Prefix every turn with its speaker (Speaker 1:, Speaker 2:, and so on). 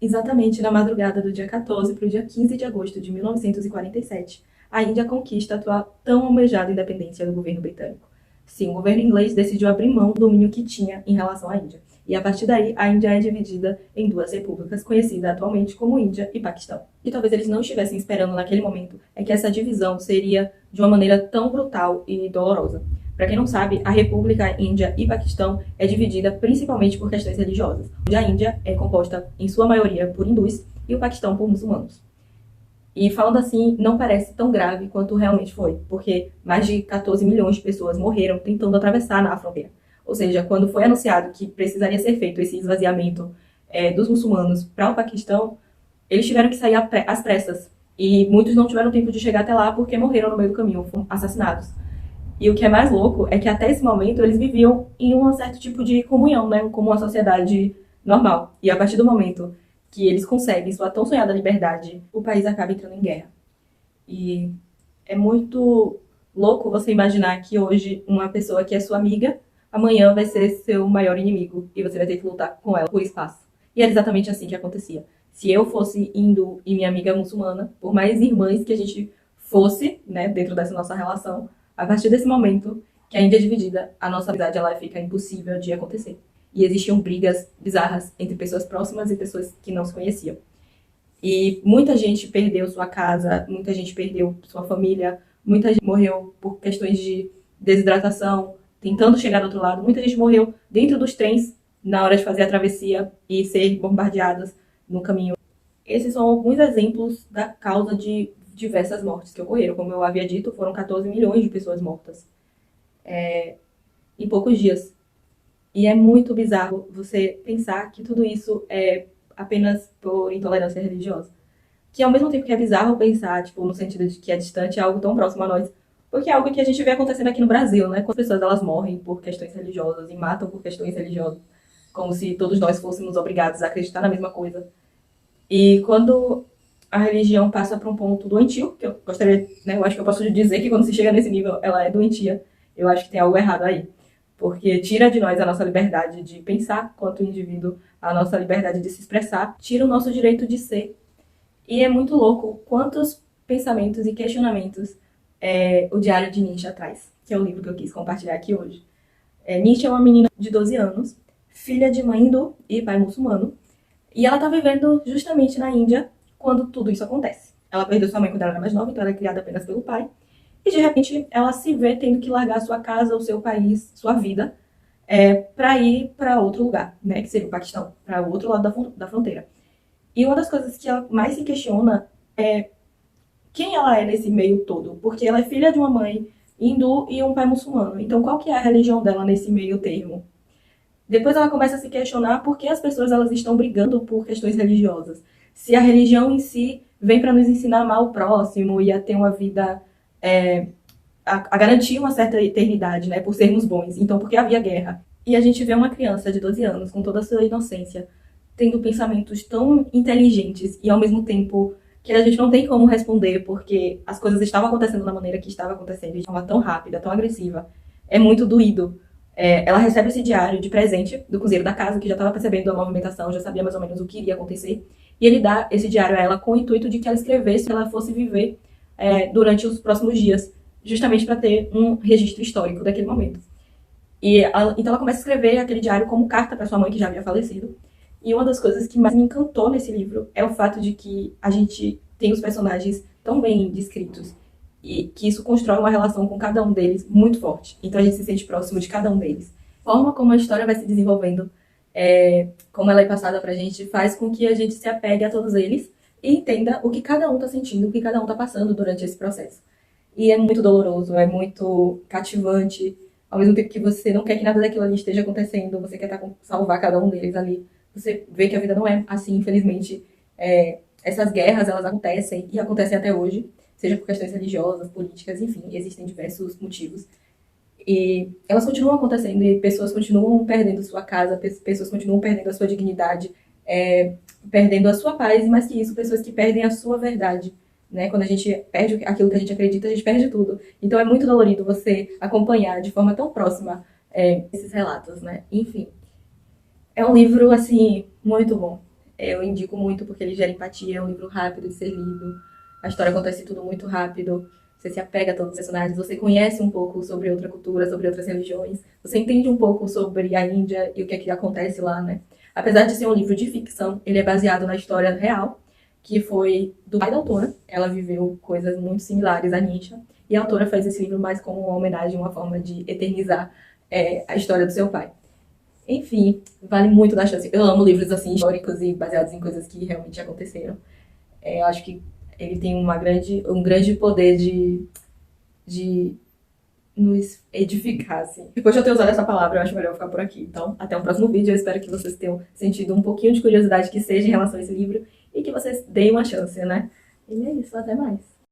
Speaker 1: Exatamente na madrugada do dia 14 para o dia 15 de agosto de 1947, a Índia conquista a atual tão almejada independência do governo britânico. Sim, o governo inglês decidiu abrir mão do domínio que tinha em relação à Índia. E a partir daí, a Índia é dividida em duas repúblicas, conhecidas atualmente como Índia e Paquistão. E talvez eles não estivessem esperando naquele momento é que essa divisão seria de uma maneira tão brutal e dolorosa. Para quem não sabe, a República Índia e Paquistão é dividida principalmente por questões religiosas, onde a Índia é composta, em sua maioria, por hindus e o Paquistão por muçulmanos. E falando assim, não parece tão grave quanto realmente foi, porque mais de 14 milhões de pessoas morreram tentando atravessar a fronteira. Ou seja, quando foi anunciado que precisaria ser feito esse esvaziamento dos muçulmanos para o Paquistão, eles tiveram que sair às pressas. E muitos não tiveram tempo de chegar até lá porque morreram no meio do caminho, foram assassinados. E o que é mais louco é que até esse momento eles viviam em um certo tipo de comunhão, né? Como uma sociedade normal. E a partir do momento que eles conseguem sua tão sonhada liberdade, o país acaba entrando em guerra. E é muito louco você imaginar que hoje uma pessoa que é sua amiga, amanhã vai ser seu maior inimigo e você vai ter que lutar com ela por espaço. E era exatamente assim que acontecia. Se eu fosse hindu e minha amiga muçulmana, por mais irmãs que a gente fosse, né, dentro dessa nossa relação, a partir desse momento que a Índia é dividida, a nossa amizade ela fica impossível de acontecer. E existiam brigas bizarras entre pessoas próximas e pessoas que não se conheciam. E muita gente perdeu sua casa, muita gente perdeu sua família, muita gente morreu por questões de desidratação, tentando chegar do outro lado. Muita gente morreu dentro dos trens na hora de fazer a travessia e ser bombardeadas no caminho. Esses são alguns exemplos da causa de diversas mortes que ocorreram. Como eu havia dito, foram 14 milhões de pessoas mortas em poucos dias. E é muito bizarro você pensar que tudo isso é apenas por intolerância religiosa. Que ao mesmo tempo que é bizarro pensar, tipo, no sentido de que é distante, é algo tão próximo a nós, porque é algo que a gente vê acontecendo aqui no Brasil, né? Quando as pessoas elas morrem por questões religiosas e matam por questões religiosas, como se todos nós fôssemos obrigados a acreditar na mesma coisa. E quando a religião passa para um ponto doentio, que eu gostaria, né, eu acho que eu posso dizer que quando se chega nesse nível, ela é doentia, eu acho que tem algo errado aí. Porque tira de nós a nossa liberdade de pensar quanto indivíduo, a nossa liberdade de se expressar, tira o nosso direito de ser. E é muito louco quantos pensamentos e questionamentos o Diário de Nietzsche traz, que é o livro que eu quis compartilhar aqui hoje. Nietzsche é uma menina de 12 anos, filha de mãe hindu e pai muçulmano, e ela está vivendo justamente na Índia quando tudo isso acontece. Ela perdeu sua mãe quando ela era mais nova, então ela é criada apenas pelo pai, e de repente ela se vê tendo que largar sua casa, o seu país, sua vida, para ir para outro lugar, né, que seria o Paquistão, para o outro lado da fronteira. E uma das coisas que ela mais se questiona é quem ela é nesse meio todo, porque ela é filha de uma mãe hindu e um pai muçulmano. Então qual que é a religião dela nesse meio termo? Depois ela começa a se questionar por que as pessoas elas estão brigando por questões religiosas. Se a religião em si vem para nos ensinar a amar o próximo e a ter uma vida, a garantir uma certa eternidade, né, por sermos bons. Então, por que havia guerra? E a gente vê uma criança de 12 anos, com toda a sua inocência, tendo pensamentos tão inteligentes e, ao mesmo tempo, que a gente não tem como responder porque as coisas estavam acontecendo da maneira que estava acontecendo, de forma tão rápida, tão agressiva. É muito doído. Ela recebe esse diário de presente do cozinheiro da casa, que já estava percebendo a movimentação, já sabia mais ou menos o que iria acontecer. E ele dá esse diário a ela com o intuito de que ela escrevesse, que ela fosse viver durante os próximos dias, justamente para ter um registro histórico daquele momento. Então ela começa a escrever aquele diário como carta para sua mãe, que já havia falecido. E uma das coisas que mais me encantou nesse livro é o fato de que a gente tem os personagens tão bem descritos e que isso constrói uma relação com cada um deles muito forte. Então a gente se sente próximo de cada um deles. A forma como a história vai se desenvolvendo, como ela é passada pra gente, faz com que a gente se apegue a todos eles e entenda o que cada um tá sentindo, o que cada um tá passando durante esse processo. E é muito doloroso, é muito cativante, ao mesmo tempo que você não quer que nada daquilo ali esteja acontecendo, você quer salvar cada um deles ali. Você vê que a vida não é assim, infelizmente. Essas guerras, elas acontecem e acontecem até hoje, seja por questões religiosas, políticas, enfim, existem diversos motivos. E elas continuam acontecendo e pessoas continuam perdendo sua casa, pessoas continuam perdendo a sua dignidade, perdendo a sua paz, e mais que isso, pessoas que perdem a sua verdade. Né? Quando a gente perde aquilo que a gente acredita, a gente perde tudo. Então é muito dolorido você acompanhar de forma tão próxima esses relatos, né? Enfim. É um livro, assim, muito bom. Eu indico muito porque ele gera empatia, é um livro rápido de ser lido, a história acontece tudo muito rápido, você se apega a todos os personagens, você conhece um pouco sobre outra cultura, sobre outras religiões, você entende um pouco sobre a Índia e o que é que acontece lá, né? Apesar de ser um livro de ficção, ele é baseado na história real, que foi do pai da autora. Ela viveu coisas muito similares a Nietzsche, e a autora fez esse livro mais como uma homenagem, uma forma de eternizar a história do seu pai. Enfim, vale muito dar chance. Eu amo livros assim históricos e baseados em coisas que realmente aconteceram. Eu acho que ele tem um grande poder de nos edificar, assim. Depois de eu ter usado essa palavra, eu acho melhor ficar por aqui. Então, até um próximo vídeo. Eu espero que vocês tenham sentido um pouquinho de curiosidade que seja em relação a esse livro e que vocês deem uma chance, né? E é isso, até mais.